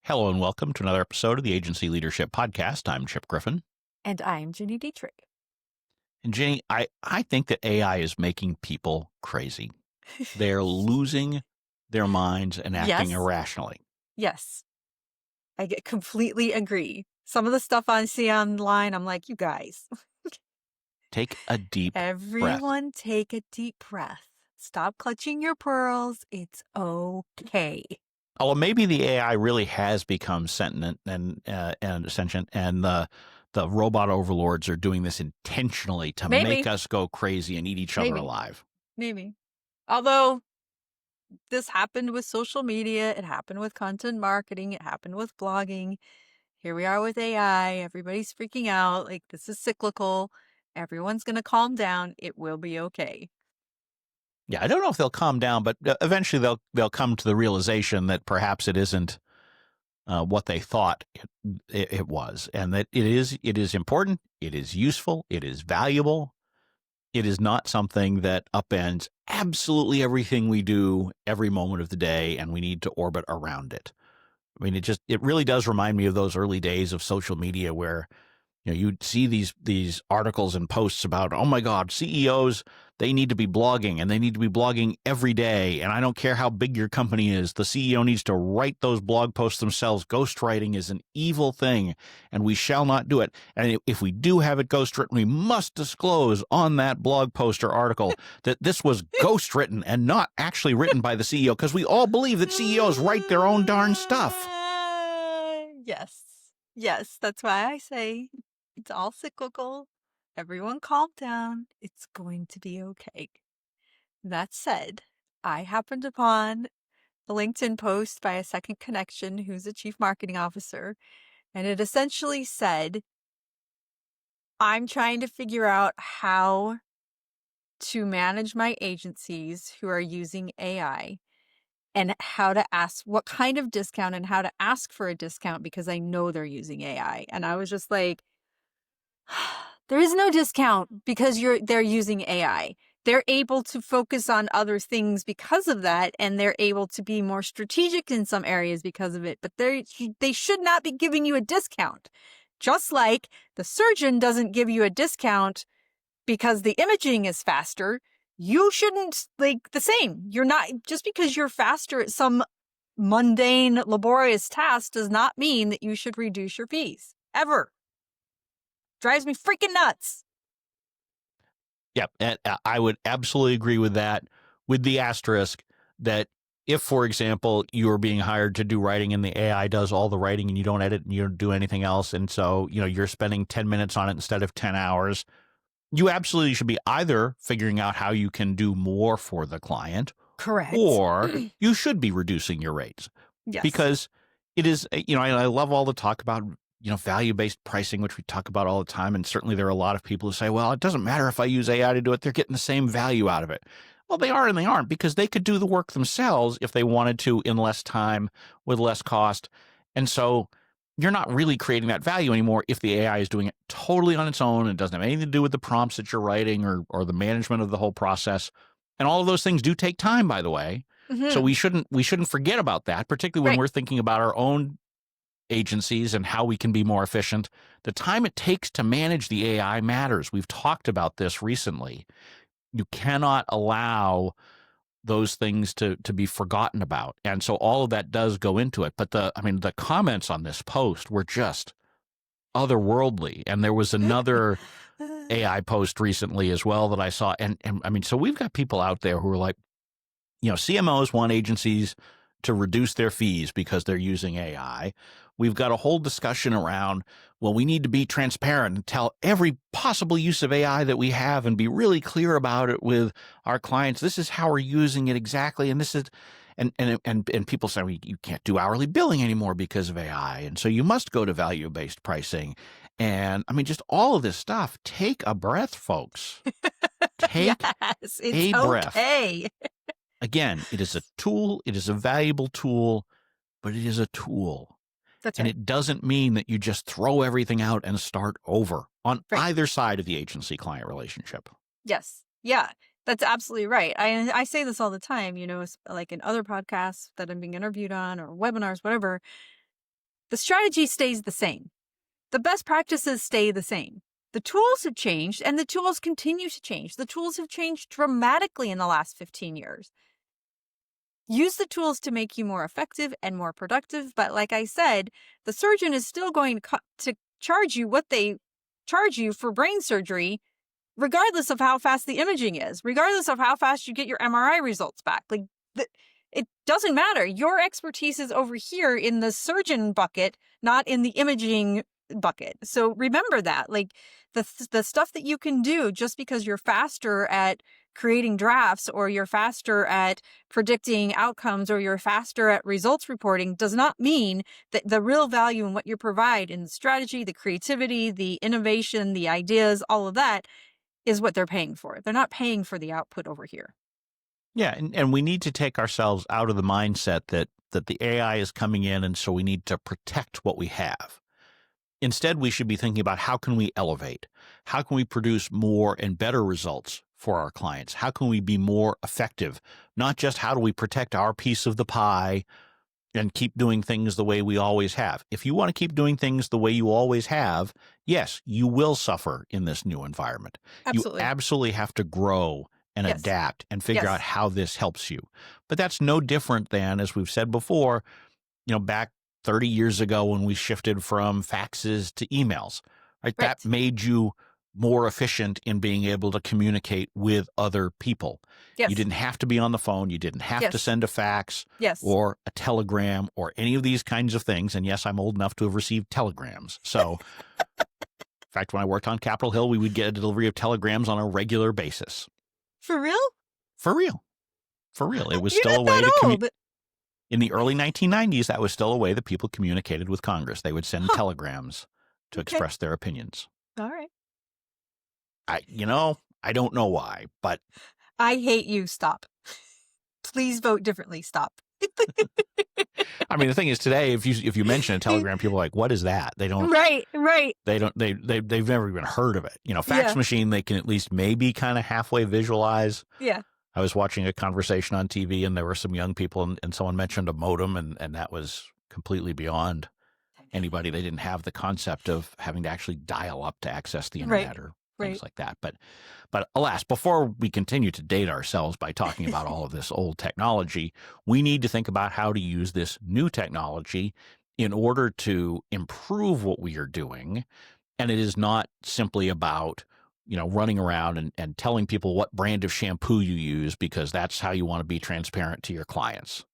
Hello and welcome to another episode of the Agency Leadership Podcast. I'm Chip Griffin. And I'm Gini Dietrich. And Jenny, I think that AI is making people crazy. They're losing their minds and acting Yes. irrationally. Yes. Completely agree. Some of the stuff I see online, I'm like, you guys. Take a deep breath. Everyone take a deep breath. Stop clutching your pearls. It's okay. Oh, well, maybe the AI really has become sentient and sentient, and the robot overlords are doing this intentionally to make us go crazy and eat each other alive. Maybe. Although this happened with social media, it happened with content marketing, it happened with blogging. Here we are with AI. Everybody's freaking out. Like, this is cyclical. Everyone's going to calm down. It will be okay. Yeah, I don't know if they'll calm down, but eventually they'll come to the realization that perhaps it isn't what they thought it was, and that it is important, it is useful, it is valuable. It is not something that upends absolutely everything we do every moment of the day, and we need to orbit around it. I mean, it really does remind me of those early days of social media where, you'd see these articles and posts about, oh my God, CEOs, they need to be blogging, and they need to be blogging every day. And I don't care how big your company is, the CEO needs to write those blog posts themselves. Ghostwriting is an evil thing, and we shall not do it. And if we do have it ghostwritten, we must disclose on that blog post or article that this was ghostwritten and not actually written by the CEO, because we all believe that CEOs write their own darn stuff. Yes, that's why I say it's all cyclical. Everyone calm down. It's going to be okay. That said, I happened upon a LinkedIn post by a second connection who's a chief marketing officer, and it essentially said, I'm trying to figure out how to manage my agencies who are using AI and how to ask what kind of discount and how to ask for a discount because I know they're using AI. And I was just like, there is no discount because they're using AI. They're able to focus on other things because of that, and they're able to be more strategic in some areas because of it. But they should not be giving you a discount. Just like the surgeon doesn't give you a discount because the imaging is faster, you shouldn't, like, the same. You're not, just because you're faster at some mundane, laborious task does not mean that you should reduce your fees. Ever. Drives me freaking nuts. Yep, and I would absolutely agree with that, with the asterisk that if, for example, you are being hired to do writing and the AI does all the writing and you don't edit and you don't do anything else, and so you're spending 10 minutes on it instead of 10 hours, you absolutely should be either figuring out how you can do more for the client, correct, or you should be reducing your rates. Yes. Because it is, I love all the talk about value-based pricing, which we talk about all the time. And certainly there are a lot of people who say, well, it doesn't matter if I use AI to do it. They're getting the same value out of it. Well, they are and they aren't, because they could do the work themselves if they wanted to in less time with less cost. And so you're not really creating that value anymore if the AI is doing it totally on its own and doesn't have anything to do with the prompts that you're writing or the management of the whole process. And all of those things do take time, by the way. Mm-hmm. So we shouldn't forget about that, particularly when we're thinking about our own agencies and how we can be more efficient. The time it takes to manage the AI matters. We've talked about this recently. You cannot allow those things to be forgotten about. And so all of that does go into it. But the comments on this post were just otherworldly. And there was another AI post recently as well that I saw. And I mean, so we've got people out there who are like, CMOs want agencies to reduce their fees because they're using AI. We've got a whole discussion around, well, we need to be transparent and tell every possible use of AI that we have and be really clear about it with our clients. This is how we're using it exactly. And this is, and people say, well, you can't do hourly billing anymore because of AI. And so you must go to value-based pricing. And I mean, just all of this stuff. Take a breath, folks. Take a breath. Again, it is a tool. It is a valuable tool, but it is a tool. That's and right. It doesn't mean that you just throw everything out and start over on either side of the agency-client relationship. Yes. Yeah, that's absolutely right. I say this all the time, like in other podcasts that I'm being interviewed on or webinars, whatever. The strategy stays the same. The best practices stay the same. The tools have changed, and the tools continue to change. The tools have changed dramatically in the last 15 years. Use the tools to make you more effective and more productive. But like I said, the surgeon is still going to charge you what they charge you for brain surgery, regardless of how fast the imaging is, regardless of how fast you get your MRI results back. Like, it doesn't matter. Your expertise is over here in the surgeon bucket, not in the imaging bucket. So remember that. Like, the stuff that you can do just because you're faster at creating drafts, or you're faster at predicting outcomes, or you're faster at results reporting, does not mean that the real value in what you provide in the strategy, the creativity, the innovation, the ideas, all of that is what they're paying for. They're not paying for the output over here. Yeah, and we need to take ourselves out of the mindset that the AI is coming in, and so we need to protect what we have. Instead, we should be thinking about how can we elevate? How can we produce more and better results for our clients? How can we be more effective? Not just how do we protect our piece of the pie and keep doing things the way we always have. If you want to keep doing things the way you always have, yes, you will suffer in this new environment. Absolutely. You absolutely have to grow and Yes. adapt and figure Yes. out how this helps you. But that's no different than, as we've said before, back 30 years ago when we shifted from faxes to emails, right? That made you more efficient in being able to communicate with other people. Yes. You didn't have to be on the phone. You didn't have to send a fax or a telegram or any of these kinds of things. And yes, I'm old enough to have received telegrams. So, in fact, when I worked on Capitol Hill, we would get a delivery of telegrams on a regular basis. For real? For real. For real. It was You're still not a way that to old. In the early 1990s, that was still a way that people communicated with Congress. They would send telegrams to express their opinions. All right. I don't know why, but I hate you. Stop. Please vote differently. Stop. I mean, the thing is, today, if you mention a telegram, people are like, "What is that?" They don't. Right. They've never even heard of it. Fax machine, they can at least maybe kind of halfway visualize. Yeah. I was watching a conversation on TV, and there were some young people, and someone mentioned a modem, and that was completely beyond anybody. They didn't have the concept of having to actually dial up to access the internet or things like that. But alas, before we continue to date ourselves by talking about all of this old technology, we need to think about how to use this new technology in order to improve what we are doing. And it is not simply about running around and telling people what brand of shampoo you use because that's how you want to be transparent to your clients.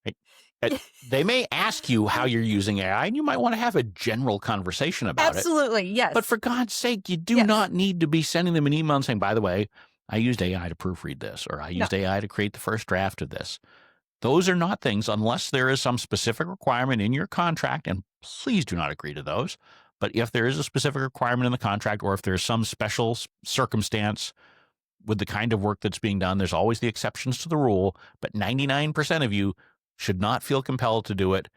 Right? They may ask you how you're using AI, and you might want to have a general conversation about it. Absolutely, yes. But for God's sake, you do not need to be sending them an email and saying, by the way, I used AI to proofread this, or I used AI to create the first draft of this. Those are not things, unless there is some specific requirement in your contract, and please do not agree to those. But if there is a specific requirement in the contract, or if there's some special circumstance with the kind of work that's being done, there's always the exceptions to the rule. But 99% of you should not feel compelled to do it,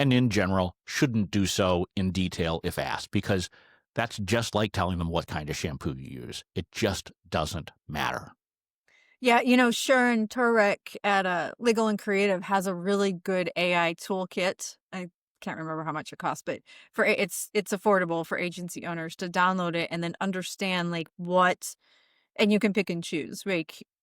and in general, shouldn't do so in detail if asked, because that's just like telling them what kind of shampoo you use. It just doesn't matter. Yeah, Sharon Turek at Legal and Creative has a really good AI toolkit. I can't remember how much it costs, but it's affordable for agency owners to download it and then understand and you can pick and choose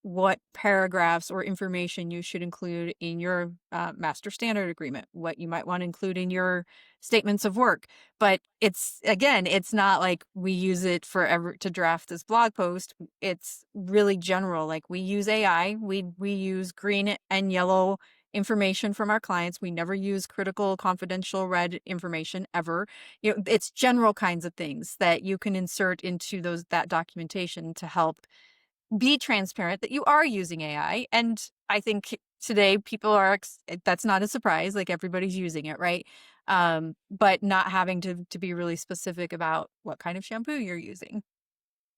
what paragraphs or information you should include in your master standard agreement, what you might want to include in your statements of work. But it's not like we use it to draft this blog post. It's really general. Like, we use AI, we use green and yellow information from our clients. We never use critical, confidential, red information ever. It's general kinds of things that you can insert into that documentation to help be transparent that you are using AI. And I think today people that's not a surprise, like everybody's using it, right? But not having to be really specific about what kind of shampoo you're using.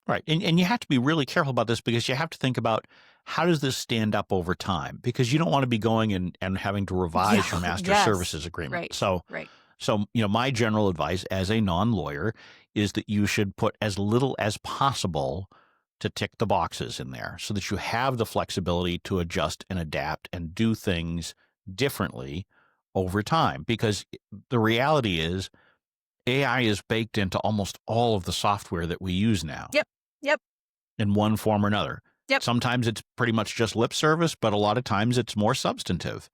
Right. And you have to be really careful about this, because you have to think about, how does this stand up over time? Because you don't want to be going and having to revise your master services agreement. Right. So, my general advice as a non-lawyer is that you should put as little as possible to tick the boxes in there, so that you have the flexibility to adjust and adapt and do things differently over time, because the reality is AI is baked into almost all of the software that we use now Yep. Yep. in one form or another. Yep. Sometimes it's pretty much just lip service, but a lot of times it's more substantive.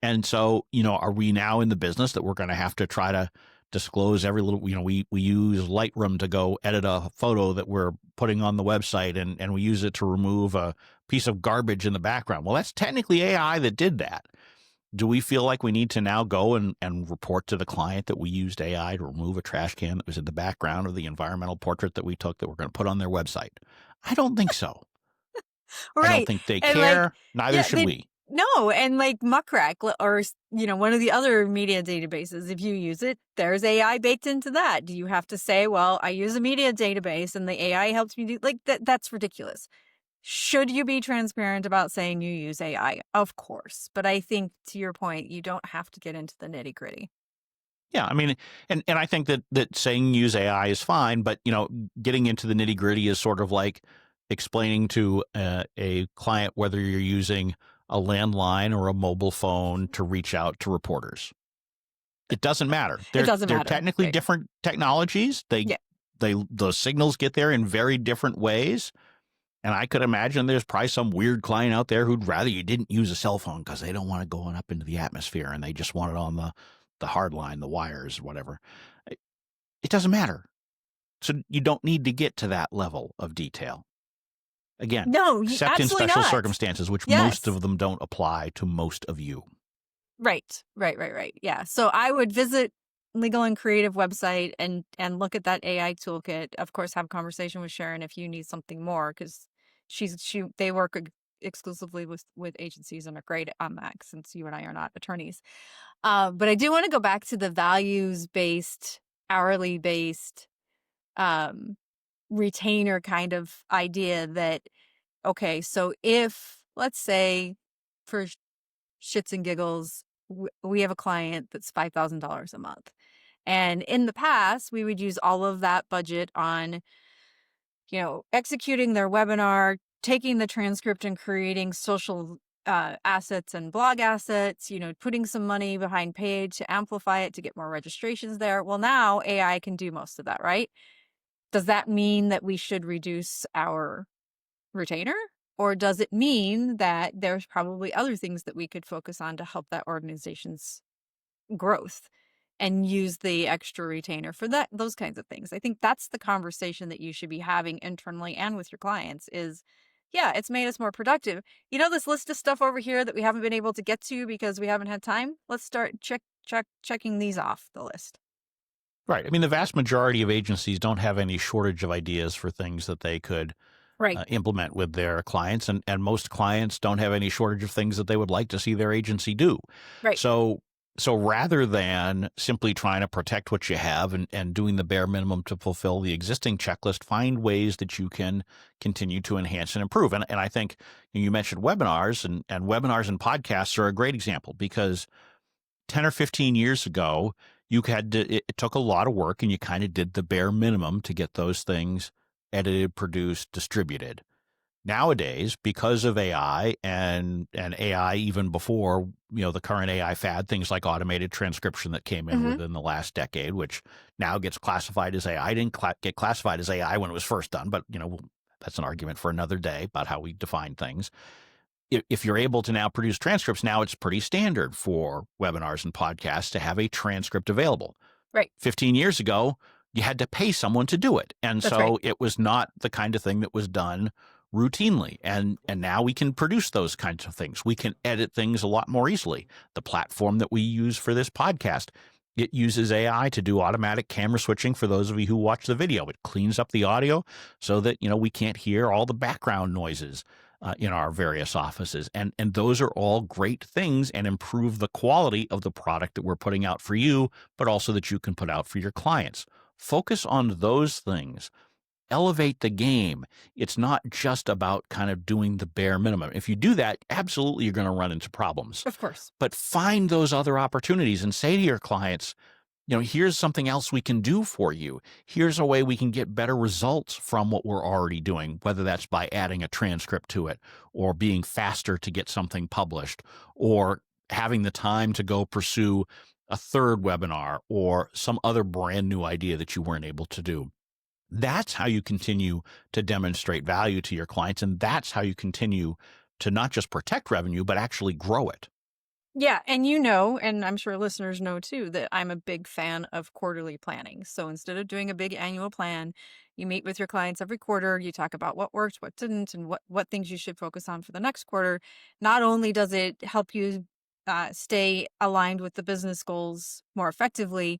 And so, are we now in the business that we're going to have to try to disclose every little, we use Lightroom to go edit a photo that we're putting on the website, and we use it to remove a piece of garbage in the background. Well, that's technically AI that did that. Do we feel like we need to now go and report to the client that we used AI to remove a trash can that was in the background of the environmental portrait that we took that we're going to put on their website? I don't think so. I don't Right. think they And like, care. Neither yeah, should we. no, and like Muckrack or one of the other media databases, if you use it, there's AI baked into that. Do you have to say, well, I use a media database and the AI helps me do like that? That's ridiculous. Should you be transparent about saying you use AI? Of course. But I think, to your point, you don't have to get into the nitty-gritty. Yeah, I mean, and I think that saying use AI is fine, but getting into the nitty gritty is sort of like explaining to a client whether you're using a landline or a mobile phone to reach out to reporters. It doesn't matter. It doesn't They're matter. technically Right. different technologies. Yeah. The signals get there in very different ways. And I could imagine there's probably some weird client out there who'd rather you didn't use a cell phone because they don't want it going up into the atmosphere and they just want it on the hard line, the wires, whatever. It doesn't matter. So you don't need to get to that level of detail. Again, No, except in absolutely special not. circumstances, which Yes. most of them don't apply to most of you. Right. Yeah. So I would visit Legal and Creative website and look at that AI toolkit. Of course, have a conversation with Sharon if you need something more, because they work exclusively with agencies and are great on that, since you and I are not attorneys. But I do want to go back to the values-based, hourly-based, retainer kind of idea that, okay, so if, let's say, for shits and giggles, we have a client that's $5,000 a month. And in the past, we would use all of that budget on, executing their webinar, taking the transcript and creating social assets and blog assets, putting some money behind paid to amplify it to get more registrations there. Well, now AI can do most of that, right? Does that mean that we should reduce our retainer? Or does it mean that there's probably other things that we could focus on to help that organization's growth and use the extra retainer for those kinds of things? I think that's the conversation that you should be having internally and with your clients is, yeah, it's made us more productive. This list of stuff over here that we haven't been able to get to because we haven't had time. Let's start checking these off the list. Right. I mean, the vast majority of agencies don't have any shortage of ideas for things that they could Right. implement with their clients. And most clients don't have any shortage of things that they would like to see their agency do. Right. So rather than simply trying to protect what you have and doing the bare minimum to fulfill the existing checklist, find ways that you can continue to enhance and improve. And I think you mentioned webinars, and webinars and podcasts are a great example, because 10 or 15 years ago, it took a lot of work, and you kind of did the bare minimum to get those things edited, produced, distributed. Nowadays, because of AI and AI even before, the current AI fad, things like automated transcription that came in within the last decade, which now gets classified as AI. Didn't get classified as AI when it was first done, but, that's an argument for another day about how we define things. If you're able to now produce transcripts, now it's pretty standard for webinars and podcasts to have a transcript available. Right. 15 years ago, you had to pay someone to do it. And That's so right. it was not the kind of thing that was done routinely. And now we can produce those kinds of things. We can edit things a lot more easily. The platform that we use for this podcast, it uses AI to do automatic camera switching for those of you who watch the video. It cleans up the audio so that, we can't hear all the background noises in our various offices. And those are all great things and improve the quality of the product that we're putting out for you, but also that you can put out for your clients. Focus on those things. Elevate the game. It's not just about kind of doing the bare minimum. If you do that, absolutely you're going to run into problems. Of course. But find those other opportunities and say to your clients, here's something else we can do for you. Here's a way we can get better results from what we're already doing, whether that's by adding a transcript to it or being faster to get something published or having the time to go pursue a third webinar or some other brand new idea that you weren't able to do. That's how you continue to demonstrate value to your clients. And that's how you continue to not just protect revenue, but actually grow it. Yeah, and and I'm sure listeners know too, that I'm a big fan of quarterly planning. So instead of doing a big annual plan, you meet with your clients every quarter, you talk about what worked, what didn't, and what things you should focus on for the next quarter. Not only does it help you stay aligned with the business goals more effectively,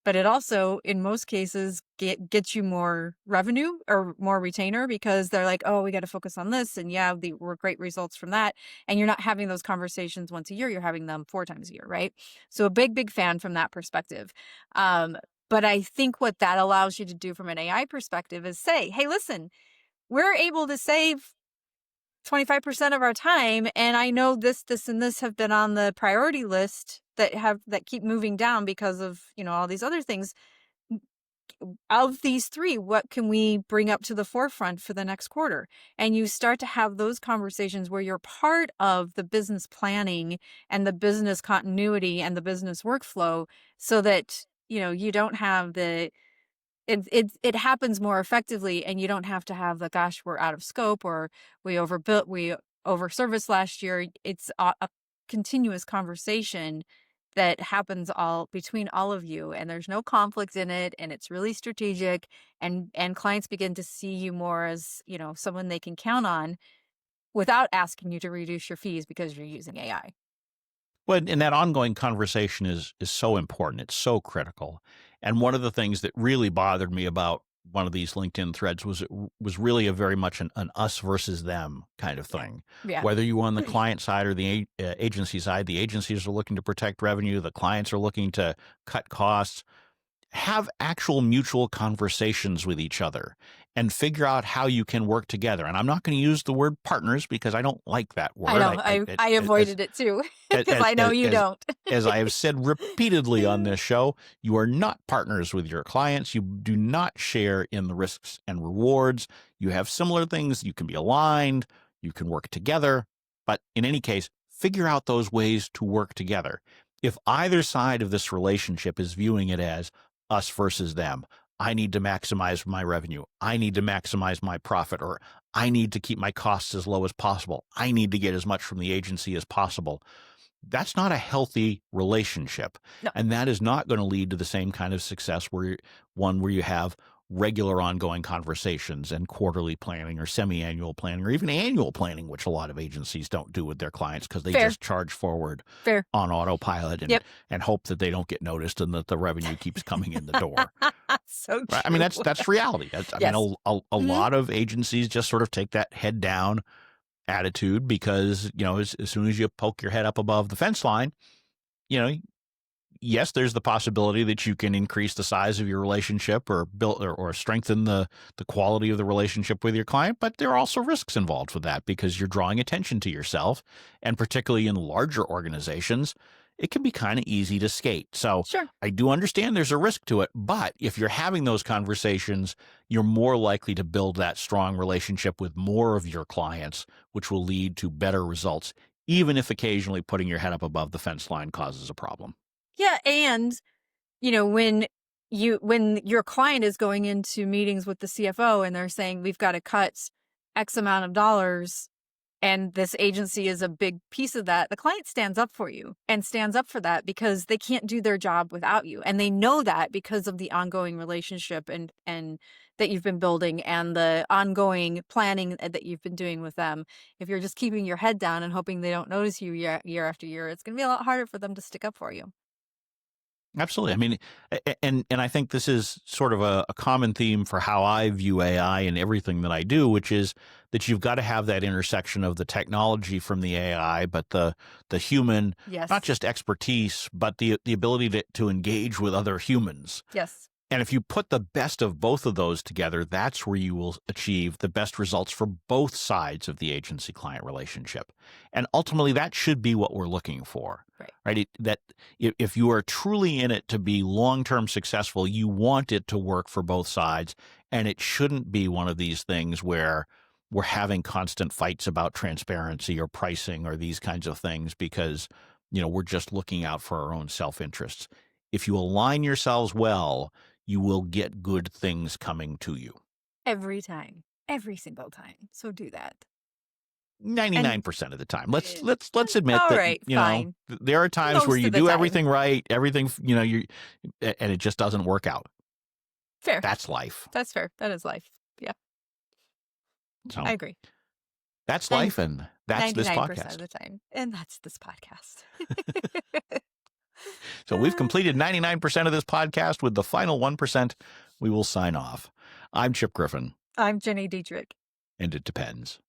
but it also, in most cases, gets you more revenue or more retainer because they're like, oh, we got to focus on this. And yeah, were great results from that. And you're not having those conversations once a year, you're having them 4 times a year, right? So a big fan from that perspective. But I think what that allows you to do from an AI perspective is say, hey, listen, we're able to save 25% of our time. And I know this, and this have been on the priority list that keep moving down because of, all these other things. Of these three, what can we bring up to the forefront for the next quarter? And you start to have those conversations where you're part of the business planning and the business continuity and the business workflow so that, you don't have it happens more effectively and you don't have to have the, gosh, we're out of scope or we over service last year. It's a continuous conversation that happens all between all of you, and there's no conflict in it, and it's really strategic, and clients begin to see you more as, someone they can count on without asking you to reduce your fees because you're using AI. Well, and that ongoing conversation is so important. It's so critical. And one of the things that really bothered me about one of these LinkedIn threads was it was really a very much an us versus them kind of Yeah. thing. Yeah. Whether you on the client side or the agency side, the agencies are looking to protect revenue, the clients are looking to cut costs. Have actual mutual conversations with each other and figure out how you can work together. And I'm not going to use the word partners because I don't like that I word. know. I avoided it too because As I know you don't. as I have said repeatedly on this show, you are not partners with your clients. You do not share in the risks and rewards. You have similar things. You can be aligned. You can work together. But in any case, figure out those ways to work together. If either side of this relationship is viewing it as us versus them, I need to maximize my revenue, I need to maximize my profit, or I need to keep my costs as low as possible, I need to get as much from the agency as possible, that's not a healthy relationship. No. And that is not going to lead to the same kind of success where you have regular ongoing conversations and quarterly planning or semi-annual planning or even annual planning, which a lot of agencies don't do with their clients because they Fair. just charge forward Fair. on autopilot Yep. and hope that they don't get noticed and that the revenue keeps coming in the door. So Right? I true. mean, that's reality. I mean, a Mhm. lot of agencies just sort of take that head down attitude because, as soon as you poke your head up above the fence line, you know, yes, there's the possibility that you can increase the size of your relationship or build or strengthen the quality of the relationship with your client, but there are also risks involved with that because you're drawing attention to yourself, and particularly in larger organizations, it can be kind of easy to skate. So Sure. I do understand there's a risk to it, but if you're having those conversations, you're more likely to build that strong relationship with more of your clients, which will lead to better results, even if occasionally putting your head up above the fence line causes a problem. Yeah, and when your client is going into meetings with the CFO and they're saying we've got to cut X amount of dollars and this agency is a big piece of that, the client stands up for you and stands up for that because they can't do their job without you. And they know that because of the ongoing relationship and that you've been building and the ongoing planning that you've been doing with them. If you're just keeping your head down and hoping they don't notice you year after year, it's going to be a lot harder for them to stick up for you. Absolutely. I mean, and I think this is sort of a common theme for how I view AI and everything that I do, which is that you've got to have that intersection of the technology from the AI, but the human, Yes. not just expertise, but the ability to engage with other humans. Yes. And if you put the best of both of those together, that's where you will achieve the best results for both sides of the agency client relationship. And ultimately, that should be what we're looking for. Right? That if you are truly in it to be long-term successful, you want it to work for both sides. And it shouldn't be one of these things where we're having constant fights about transparency or pricing or these kinds of things because we're just looking out for our own self-interests. If you align yourselves well, you will get good things coming to you. Every time. Every single time. So do that. 99% of the time. Let's admit all that, right, fine. there are times Most where you of the do time. everything right, everything, and it just doesn't work out. Fair. That's life. That's fair. That is life. Yeah. So I agree. that's life, and that's this 99% podcast. of the time. And that's this podcast. So we've completed 99% of this podcast. With the final 1%, we will sign off. I'm Chip Griffin. I'm Jenny Dietrich. And it depends.